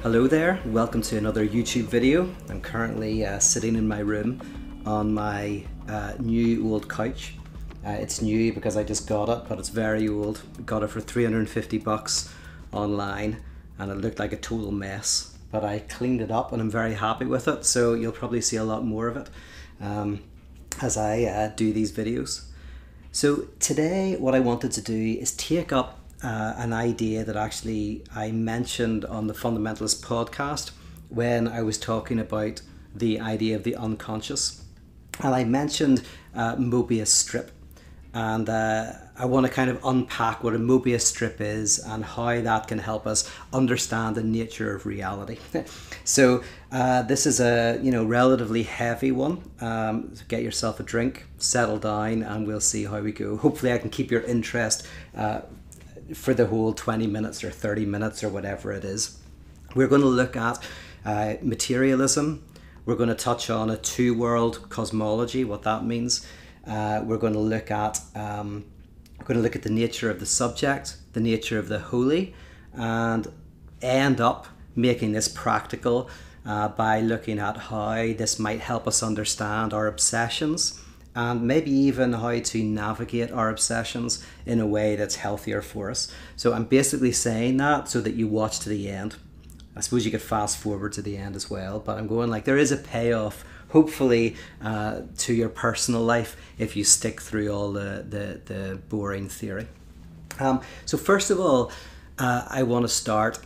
Hello there, welcome to another YouTube video. I'm currently sitting in my room on my new old couch. It's new because I just got it, but it's very old. Got it for 350 bucks online and it looked like a total mess. But I cleaned it up and I'm very happy with it, so you'll probably see a lot more of it as I do these videos. So today what I wanted to do is take up an idea that actually I mentioned on the Fundamentalists podcast when I was talking about the idea of the unconscious. And I mentioned Mobius strip. And I want to kind of unpack what a Mobius strip is and how that can help us understand the nature of reality. So this is a relatively heavy one. So get yourself a drink, settle down, and we'll see how we go. Hopefully I can keep your interest for the whole 20 minutes or 30 minutes or whatever it is. We're going to look at materialism. We're going to touch on a two-world cosmology, what that means. We're going to look at the nature of the subject, the nature of the holy, and end up making this practical by looking at how this might help us understand our obsessions and maybe even how to navigate our obsessions in a way that's healthier for us. So I'm basically saying that so that you watch to the end. I suppose you could fast forward to the end as well, but I'm going like there is a payoff, hopefully, to your personal life if you stick through all the boring theory. So first of all, I want to start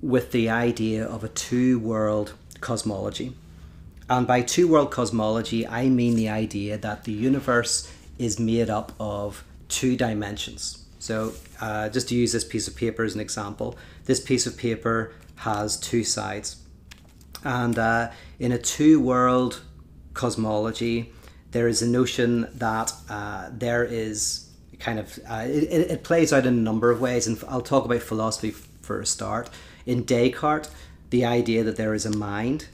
with the idea of a two-world cosmology. And by two-world cosmology, I mean the idea that the universe is made up of two dimensions. So just to use this piece of paper as an example, this piece of paper has two sides. And in a two-world cosmology, there is a notion that there is kind of, it plays out in a number of ways, and I'll talk about philosophy for a start. In Descartes, the idea that there is a mind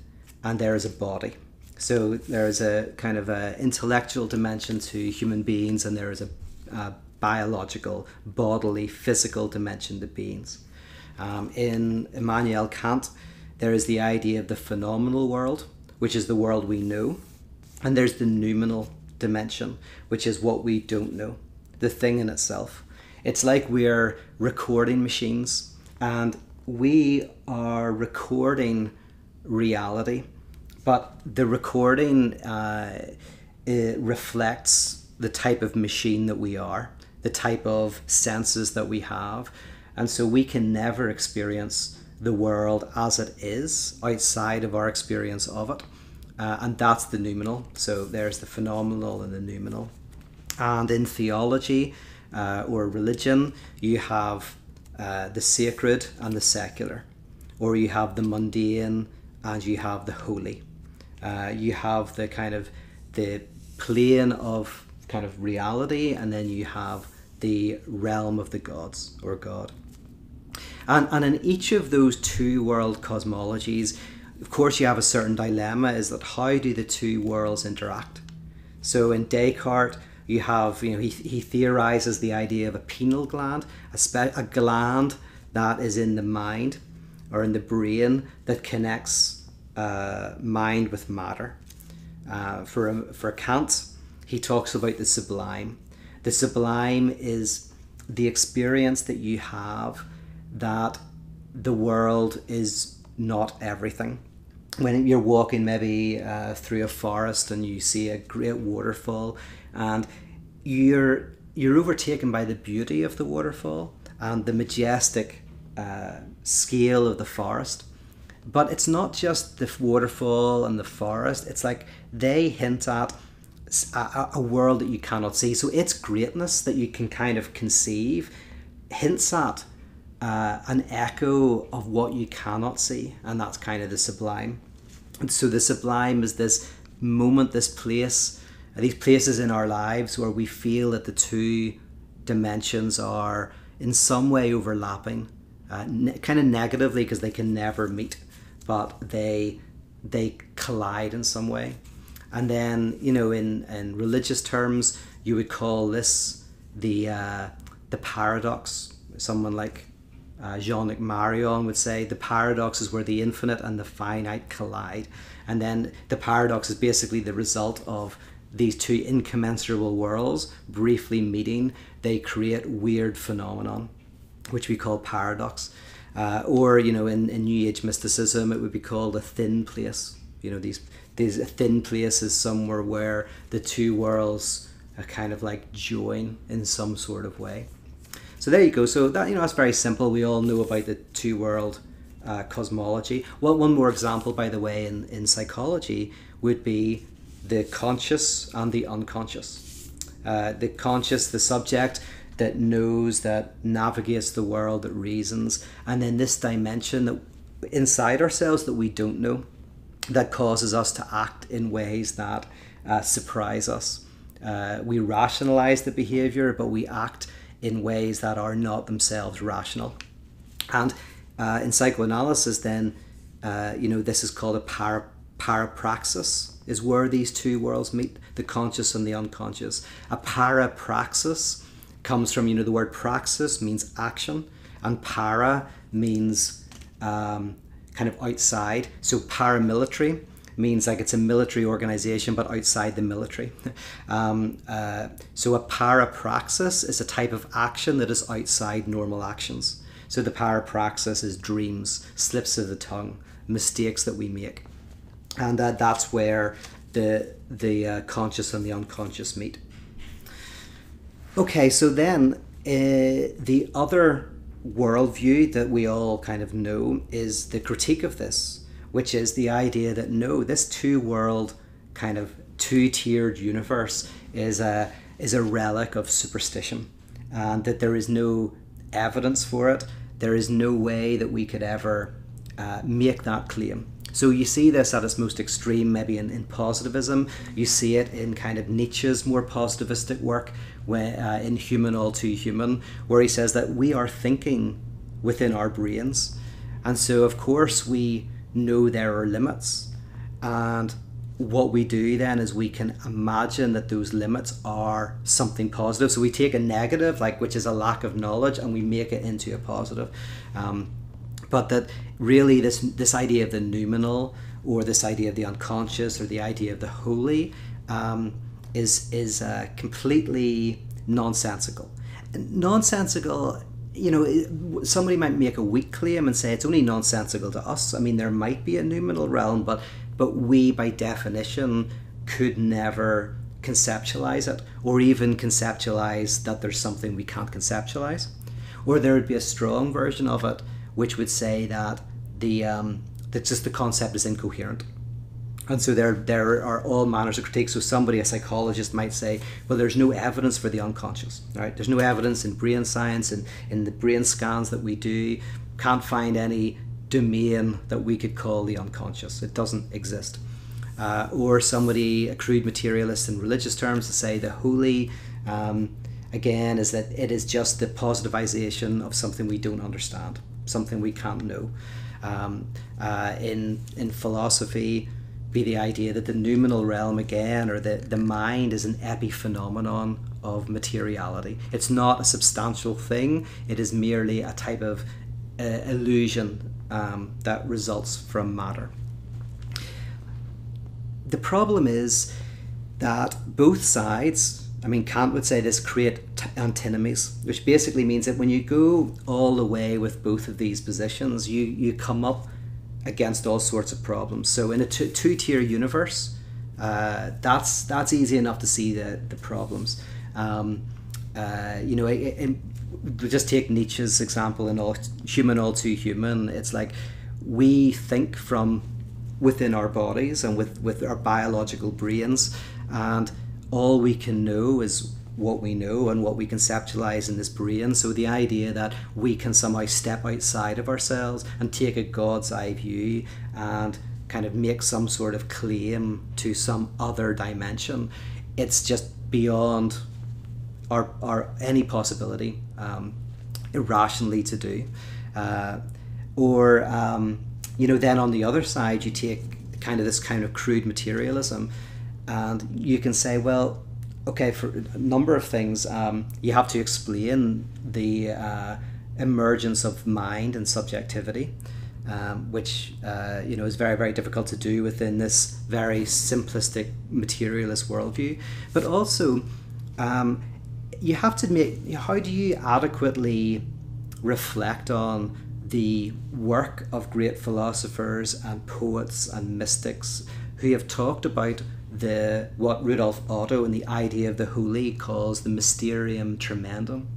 and there is a body. So there is a kind of a intellectual dimension to human beings, and there is a biological, bodily, physical dimension to beings. In Immanuel Kant, there is the idea of the phenomenal world, which is the world we know. And there's the noumenal dimension, which is what we don't know, the thing in itself. It's like we're recording machines, and we are recording reality, but the recording it reflects the type of machine that we are, the type of senses that we have. And so we can never experience the world as it is outside of our experience of it. And that's the noumenal. So there's the phenomenal and the noumenal. And in theology or religion, you have the sacred and the secular. Or you have the mundane and you have the holy. You have the kind of the plane of kind of reality, and then you have the realm of the gods or God. And in each of those two world cosmologies, of course, you have a certain dilemma, is that how do the two worlds interact? So in Descartes, you have, he theorizes the idea of a pineal gland, a gland that is in the mind or in the brain that connects mind with matter. For Kant, he talks about the sublime. The sublime is the experience that you have that the world is not everything. When you're walking maybe through a forest and you see a great waterfall, and you're overtaken by the beauty of the waterfall and the majestic scale of the forest. But it's not just the waterfall and the forest, it's like they hint at a world that you cannot see. So its greatness that you can kind of conceive hints at an echo of what you cannot see, and that's kind of the sublime. And so the sublime is this moment, this place, these places in our lives where we feel that the two dimensions are in some way overlapping, kind of negatively because they can never meet, but they collide in some way. And then, in religious terms, you would call this the paradox, someone like Jean-Luc Marion would say, the paradox is where the infinite and the finite collide. And then the paradox is basically the result of these two incommensurable worlds briefly meeting. They create weird phenomenon, which we call paradox. Or, you know, in New Age mysticism, it would be called a thin place. You know, these a thin place is somewhere where the two worlds are kind of like join in some sort of way. So there you go. So that, you know, that's very simple. We all know about the two world cosmology. Well, one more example, by the way, in psychology would be the conscious and the unconscious. The conscious, the subject that knows, that navigates the world, that reasons, and then this dimension that inside ourselves that we don't know, that causes us to act in ways that surprise us. We rationalize the behavior, but we act in ways that are not themselves rational. And in psychoanalysis then, you know, this is called a parapraxis, is where these two worlds meet, the conscious and the unconscious. A parapraxis comes from, you know, the word praxis means action, and para means kind of outside. So paramilitary means like it's a military organization but outside the military. So a parapraxis is a type of action that is outside normal actions. So the parapraxis is dreams, slips of the tongue, mistakes that we make, and that's where the conscious and the unconscious meet. Okay, so then the other worldview that we all kind of know is the critique of this, which is the idea that no, this two-world kind of two-tiered universe is a relic of superstition, and that there is no evidence for it. There is no way that we could ever make that claim. So you see this at its most extreme maybe in positivism. You see it in kind of Nietzsche's more positivistic work, in Human All Too Human, where he says that we are thinking within our brains. And so of course we know there are limits. And what we do then is we can imagine that those limits are something positive. So we take a negative, like which is a lack of knowledge, and we make it into a positive. But that really this idea of the noumenal, or this idea of the unconscious, or the idea of the holy, is completely nonsensical. Nonsensical, you know, somebody might make a weak claim and say it's only nonsensical to us. I mean, there might be a noumenal realm, but we, by definition, could never conceptualize it, or even conceptualize that there's something we can't conceptualize. Or there would be a strong version of it, which would say that that just the concept is incoherent. And so there are all manners of critiques. So somebody, a psychologist, might say, well, there's no evidence for the unconscious, right? There's no evidence in brain science and in the brain scans that we do. Can't find any domain that we could call the unconscious. It doesn't exist. Or somebody, a crude materialist in religious terms, to say the holy, again, is that it is just the positivization of something we don't understand, something we can't know. In philosophy, be the idea that the noumenal realm, again, or the mind, is an epiphenomenon of materiality. It's not a substantial thing. It is merely a type of illusion that results from matter. The problem is that both sides, I mean, Kant would say this, create antinomies, which basically means that when you go all the way with both of these positions, you come up against all sorts of problems. So in a two-tier universe, that's easy enough to see the problems. You know, we'll just take Nietzsche's example in Human All Too Human. It's like we think from within our bodies and with our biological brains, and all we can know is what we know and what we conceptualize in this brain. So the idea that we can somehow step outside of ourselves and take a God's eye view and kind of make some sort of claim to some other dimension, it's just beyond our any possibility irrationally to do. You know, then on the other side, you take kind of this kind of crude materialism, and you can say, well, okay, for a number of things, you have to explain the emergence of mind and subjectivity, which is very, very difficult to do within this very simplistic materialist worldview. But also, you have to make, how do you adequately reflect on the work of great philosophers and poets and mystics who have talked about what Rudolf Otto in the idea of the holy calls the mysterium tremendum.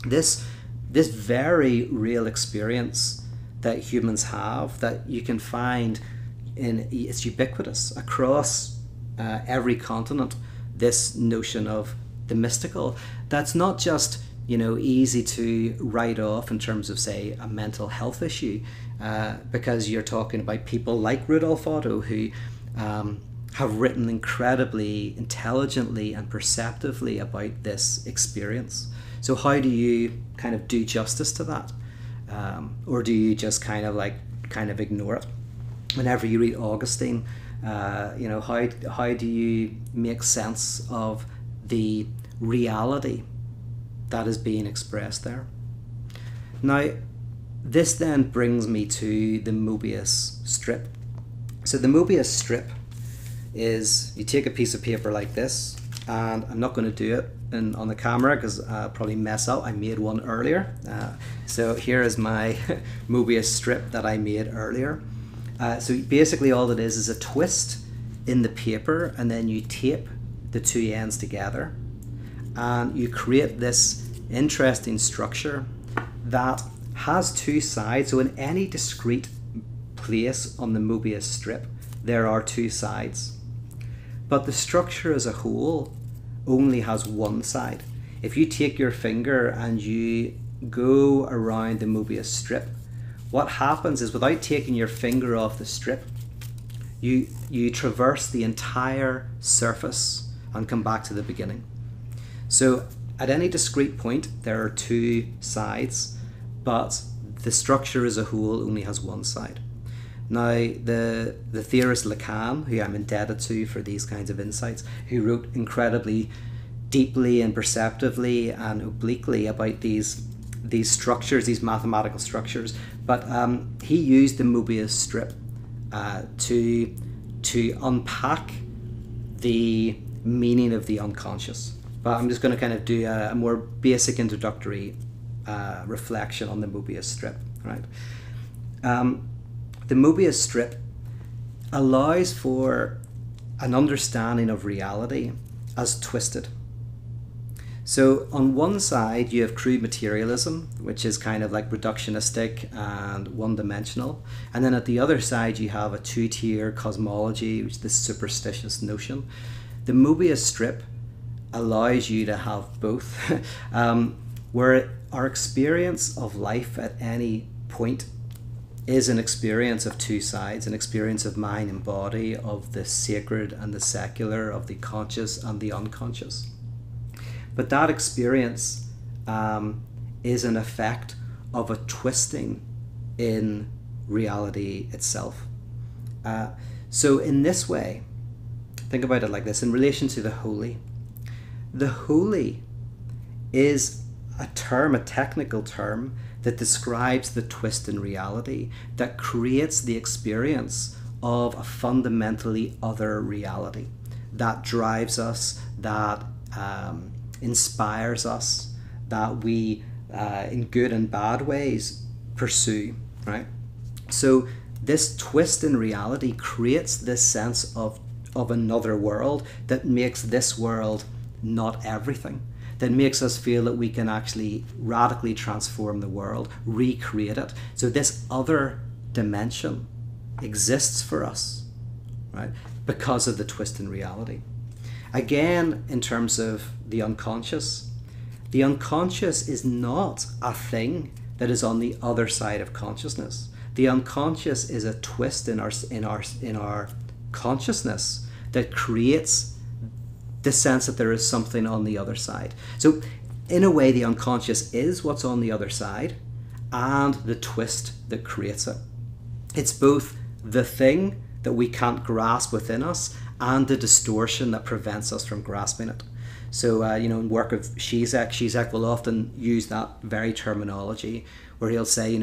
This very real experience that humans have, that you can find it's ubiquitous across every continent, this notion of the mystical, that's not just easy to write off in terms of, say, a mental health issue, because you're talking about people like Rudolf Otto who have written incredibly intelligently and perceptively about this experience. So how do you kind of do justice to that? Or do you just kind of ignore it? Whenever you read Augustine, how do you make sense of the reality that is being expressed there? Now, this then brings me to the Mobius strip. So the Mobius strip is, you take a piece of paper like this, and I'm not going to do it on the camera because I'll probably mess up. I made one earlier. So here is my Mobius strip that I made earlier. So basically all it is a twist in the paper, and then you tape the two ends together, and you create this interesting structure that has two sides. So in any discrete place on the Mobius strip, there are two sides. But the structure as a whole only has one side. If you take your finger and you go around the Mobius strip, what happens is, without taking your finger off the strip, you traverse the entire surface and come back to the beginning. So at any discrete point, there are two sides, but the structure as a whole only has one side. Now, the theorist Lacan, who I'm indebted to for these kinds of insights, who wrote incredibly deeply and perceptively and obliquely about these structures, these mathematical structures, but he used the Mobius strip to unpack the meaning of the unconscious. But I'm just going to kind of do a more basic introductory reflection on the Mobius strip, right? The Mobius strip allows for an understanding of reality as twisted. So on one side you have crude materialism, which is kind of like reductionistic and one-dimensional, and then at the other side you have a two-tier cosmology, which is this superstitious notion. The Mobius strip allows you to have both, where our experience of life at any point is an experience of two sides, an experience of mind and body, of the sacred and the secular, of the conscious and the unconscious. But that experience is an effect of a twisting in reality itself. So in this way, think about it like this, in relation to the holy. The holy is a term, a technical term, that describes the twist in reality, that creates the experience of a fundamentally other reality, that drives us, that inspires us, that we, in good and bad ways, pursue, right? So this twist in reality creates this sense of another world that makes this world not everything, that makes us feel that we can actually radically transform the world, recreate it. So this other dimension exists for us, right? Because of the twist in reality. Again, in terms of the unconscious is not a thing that is on the other side of consciousness. The unconscious is a twist in our consciousness that creates the sense that there is something on the other side. So in a way, the unconscious is what's on the other side and the twist that creates it. It's both the thing that we can't grasp within us and the distortion that prevents us from grasping it. So, in work of Zizek will often use that very terminology where he'll say,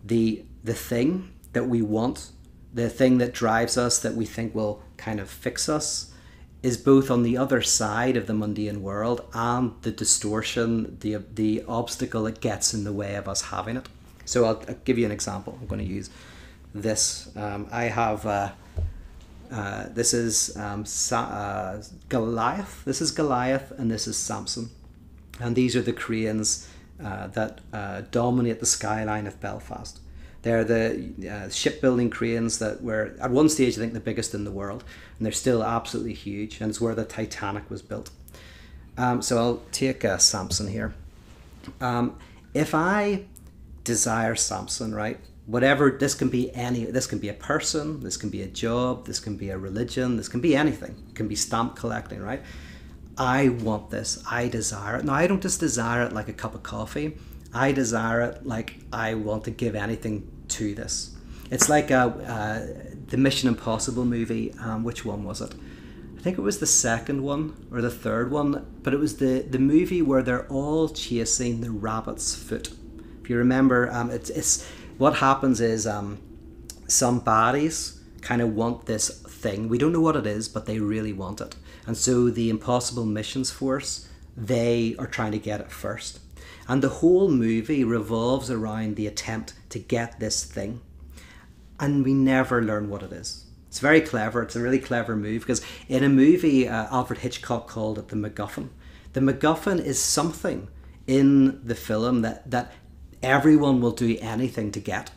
the thing that we want, the thing that drives us, that we think will kind of fix us, is both on the other side of the mundane world and the distortion, the obstacle that gets in the way of us having it. So I'll give you an example. I'm going to use this. I have, this is Goliath. This is Goliath and this is Samson. And these are the cranes that dominate the skyline of Belfast. They're the shipbuilding cranes that were, at one stage, I think, the biggest in the world. And they're still absolutely huge. And it's where the Titanic was built. So I'll take Samson here. If I desire Samson, right? Whatever, this can be a person, this can be a job, this can be a religion, this can be anything. It can be stamp collecting, right? I want this, I desire it. Now, I don't just desire it like a cup of coffee. I desire it like I want to give anything to this. It's like the Mission Impossible movie. Which one was it? I think it was the second one or the third one, but it was the movie where they're all chasing the rabbit's foot. If you remember, it's what happens is some baddies kind of want this thing. We don't know what it is, but they really want it. And so the Impossible Missions Force, they are trying to get it first. And the whole movie revolves around the attempt to get this thing. And we never learn what it is. It's very clever. It's a really clever move because in a movie, Alfred Hitchcock called it the MacGuffin. The MacGuffin is something in the film that everyone will do anything to get.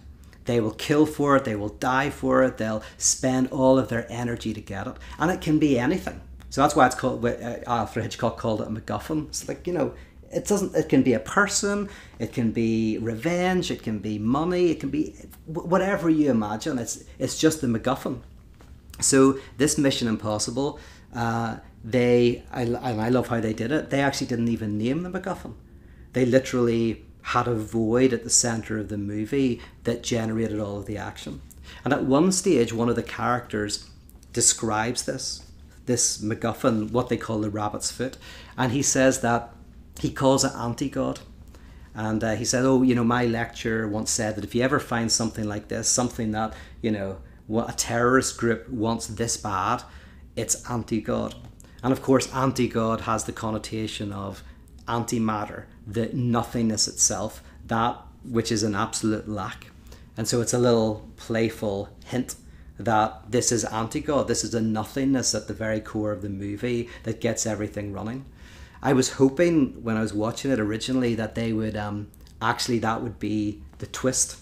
They will kill for it. They will die for it. They'll spend all of their energy to get it. And it can be anything. So that's why it's called, Alfred Hitchcock called it a MacGuffin. It's like, it can be a person, it can be revenge, it can be money, it can be whatever you imagine. It's just the MacGuffin. So this Mission Impossible, I love how they did it. They actually didn't even name the MacGuffin. They literally had a void at the center of the movie that generated all of the action. And at one stage, one of the characters describes this MacGuffin, what they call the rabbit's foot, and he says that he calls it anti-God. And he said, my lecturer once said that if you ever find something like this, something that, what a terrorist group wants this bad, it's anti-God. And of course, anti-God has the connotation of antimatter, the nothingness itself, that which is an absolute lack. And so it's a little playful hint that this is anti-God. This is a nothingness at the very core of the movie that gets everything running. I was hoping when I was watching it originally that they would that would be the twist.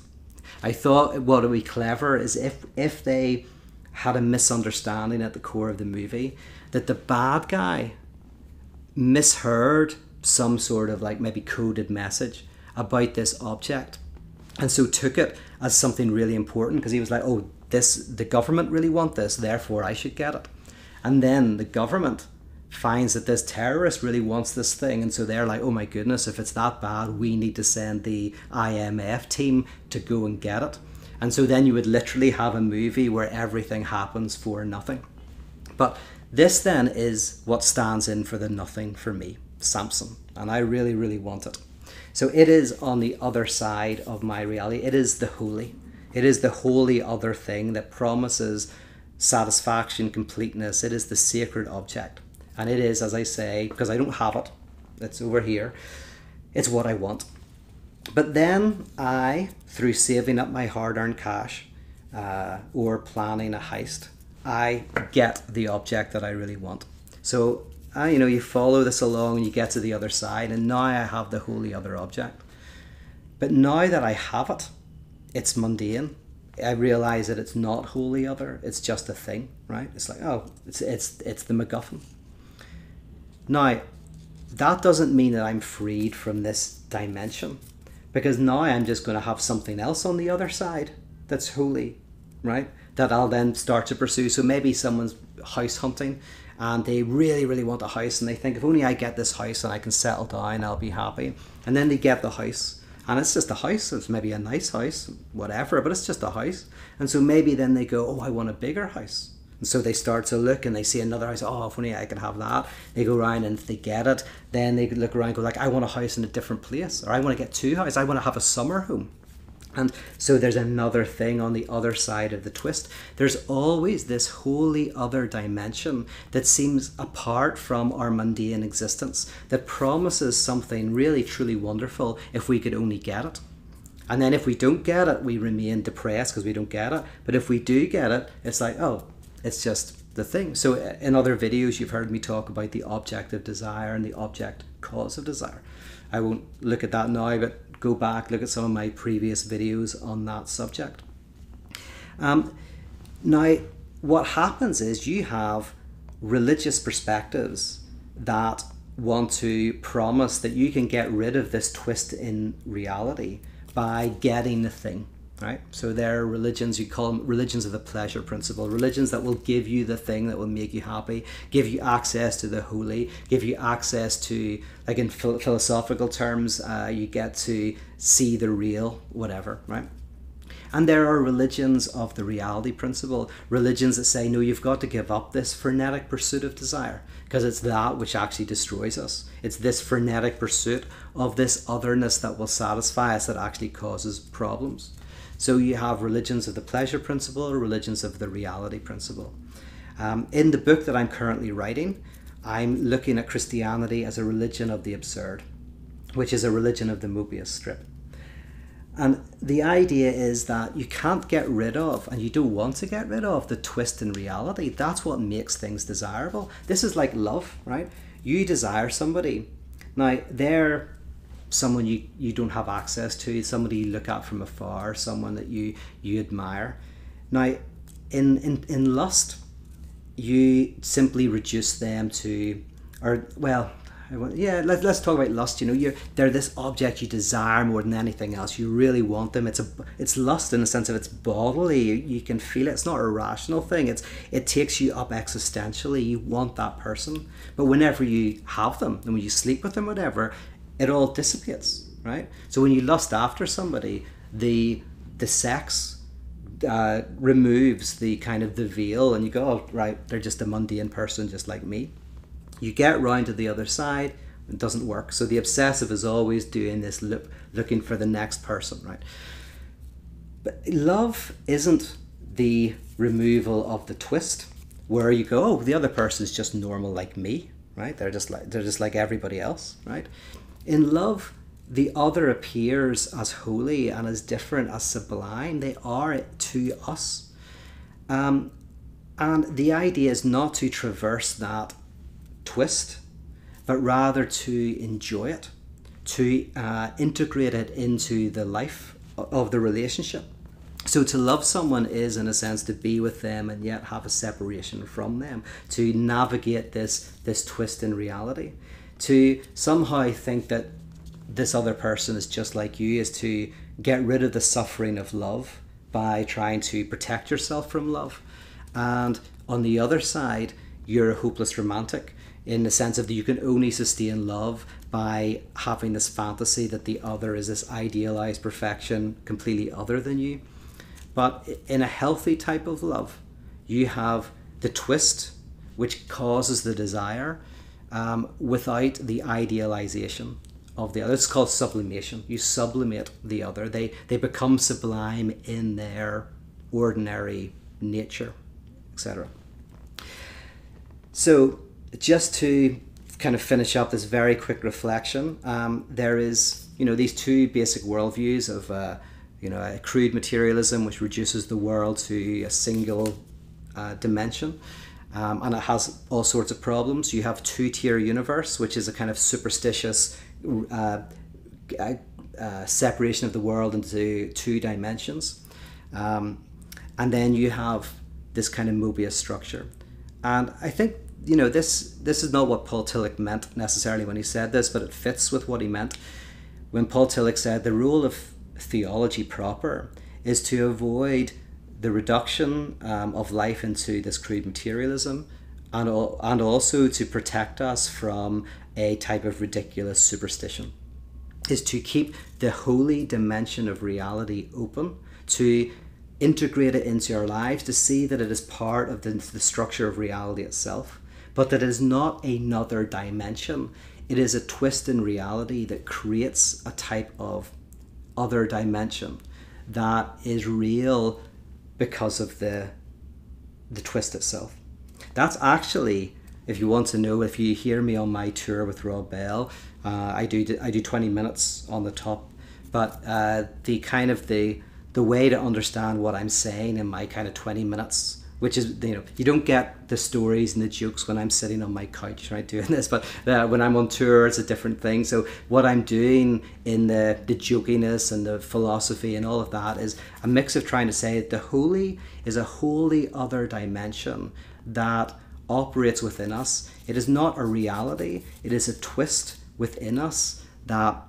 I thought what would be clever is if they had a misunderstanding at the core of the movie, that the bad guy misheard some sort of like maybe coded message about this object, and so took it as something really important because he was like, the government really want this, therefore I should get it. And then the government finds that this terrorist really wants this thing, and so they're like, oh my goodness, if it's that bad, we need to send the IMF team to go and get it. And so then you would literally have a movie where everything happens for nothing. But this then is what stands in for the nothing for me, Samson, and I really, really want it. So it is on the other side of my reality. It is the holy. It is the holy other thing that promises satisfaction, completeness. It is the sacred object. And it is, as I say, because I don't have it, it's over here, it's what I want. But then I, through saving up my hard-earned cash or planning a heist, I get the object that I really want. So, you follow this along and you get to the other side, and now I have the holy other object. But now that I have it, it's mundane. I realize that it's not holy other, it's just a thing, right? It's like, it's the MacGuffin. Now, that doesn't mean that I'm freed from this dimension, because now I'm just going to have something else on the other side that's holy, right? That I'll then start to pursue. So maybe someone's house hunting and they really, really want a house, and they think, if only I get this house and I can settle down, I'll be happy. And then they get the house, and it's just a house. It's maybe a nice house, whatever, but it's just a house. And so maybe then they go, I want a bigger house. And so they start to look and they see another house. Oh, if only I could have that. They go around, and if they get it, then they look around and go like, I want a house in a different place, or I want to get two houses. I want to have a summer home. And so there's another thing on the other side of the twist. There's always this wholly other dimension that seems apart from our mundane existence, that promises something really truly wonderful if we could only get it. And then if we don't get it, we remain depressed because we don't get it. But if we do get it, it's like, oh, it's just the thing. So in other videos, you've heard me talk about the object of desire and the object cause of desire. I won't look at that now, but go back, look at some of my previous videos on that subject. Now, what happens is you have religious perspectives that want to promise that you can get rid of this twist in reality by getting the thing, right? So there are religions, you call them religions of the pleasure principle, religions that will give you the thing that will make you happy, give you access to the holy, give you access to, like in philosophical terms, you get to see the real, whatever, right? And there are religions of the reality principle, religions that say, no, you've got to give up this frenetic pursuit of desire, because it's that which actually destroys us. It's this frenetic pursuit of this otherness that will satisfy us that actually causes problems. So you have religions of the pleasure principle, or religions of the reality principle. In the book that I'm currently writing, I'm looking at Christianity as a religion of the absurd, which is a religion of the Mobius strip. And the idea is that you can't get rid of, and you don't want to get rid of, the twist in reality. That's what makes things desirable. This is like love, right? You desire somebody. Now, they're someone you don't have access to, somebody you look at from afar, someone that you admire. Now, in lust, you simply reduce them to, or well, let's talk about lust. You know, they're this object you desire more than anything else. You really want them. It's lust in the sense of it's bodily. You can feel it. It's not a rational thing. It takes you up existentially. You want that person, but whenever you have them and when you sleep with them, whatever, it all dissipates, right? So when you lust after somebody, the sex removes the kind of the veil, and you go, oh, right, they're just a mundane person just like me. You get round to the other side, it doesn't work. So the obsessive is always doing this looking for the next person, right? But love isn't the removal of the twist where you go, oh, the other person is just normal like me, right? They're just like everybody else, right? In love, the other appears as holy and as different, as sublime. They are to us. And the idea is not to traverse that twist, but rather to enjoy it, to integrate it into the life of the relationship. So to love someone is, in a sense, to be with them and yet have a separation from them, to navigate this twist in reality. To somehow think that this other person is just like you is to get rid of the suffering of love by trying to protect yourself from love. And on the other side, you're a hopeless romantic, in the sense of that you can only sustain love by having this fantasy that the other is this idealized perfection completely other than you. But in a healthy type of love, you have the twist which causes the desire without the idealization of the other. It's called sublimation. You sublimate the other. They become sublime in their ordinary nature, etc. So just to kind of finish up this very quick reflection, there is, these two basic worldviews of, a crude materialism, which reduces the world to a single dimension, and it has all sorts of problems. You have two-tier universe, which is a kind of superstitious separation of the world into two dimensions, and then you have this kind of Mobius structure. And I think this is not what Paul Tillich meant necessarily when he said this, but it fits with what he meant when Paul Tillich said the role of theology proper is to avoid the reduction of life into this crude materialism, and also to protect us from a type of ridiculous superstition, is to keep the holy dimension of reality open, to integrate it into our lives, to see that it is part of the structure of reality itself, but that it is not another dimension. It is a twist in reality that creates a type of other dimension that is real because of the twist itself. That's actually, if you want to know, if you hear me on my tour with Rob Bell, I do 20 minutes on the top, but the way to understand what I'm saying in my kind of 20 minutes, which is, you don't get the stories and the jokes when I'm sitting on my couch, right, doing this, but when I'm on tour, it's a different thing. So what I'm doing in the jokiness and the philosophy and all of that is a mix of trying to say that the holy is a wholly other dimension that operates within us. It is not a reality. It is a twist within us that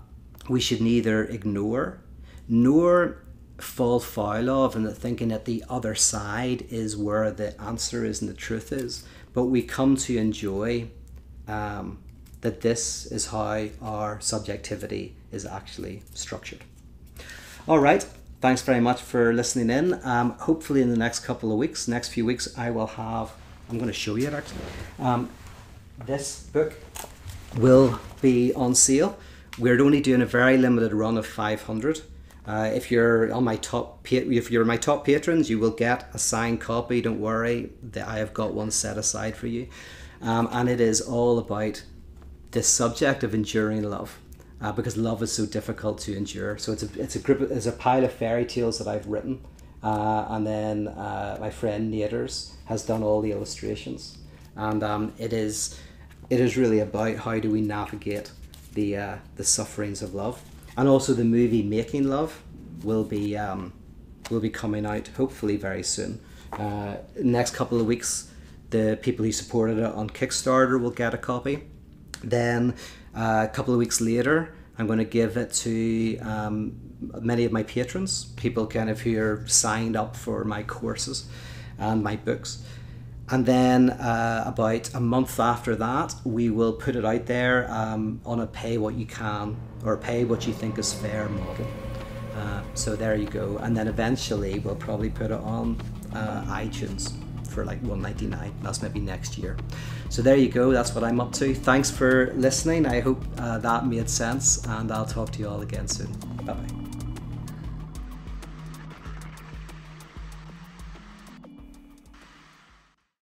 we should neither ignore nor fall foul of, and thinking that the other side is where the answer is and the truth is. But we come to enjoy that this is how our subjectivity is actually structured. All right. Thanks very much for listening in. Hopefully in the next few weeks, I'm going to show you it actually. This book will be on sale. We're only doing a very limited run of 500. If you're my top patrons, you will get a signed copy. Don't worry, I have got one set aside for you, and it is all about this subject of enduring love, because love is so difficult to endure. So it's a pile of fairy tales that I've written, and then my friend Naders has done all the illustrations, and it is really about how do we navigate the sufferings of love. And also the movie Making Love will be coming out hopefully very soon. Next couple of weeks, the people who supported it on Kickstarter will get a copy. Then a couple of weeks later, I'm going to give it to many of my patrons, people kind of who are signed up for my courses and my books. And then about a month after that, we will put it out there on a pay what you can or pay what you think is fair model. So there you go. And then eventually we'll probably put it on iTunes for like $1.99. That's maybe next year. So there you go. That's what I'm up to. Thanks for listening. I hope that made sense, and I'll talk to you all again soon. Bye-bye.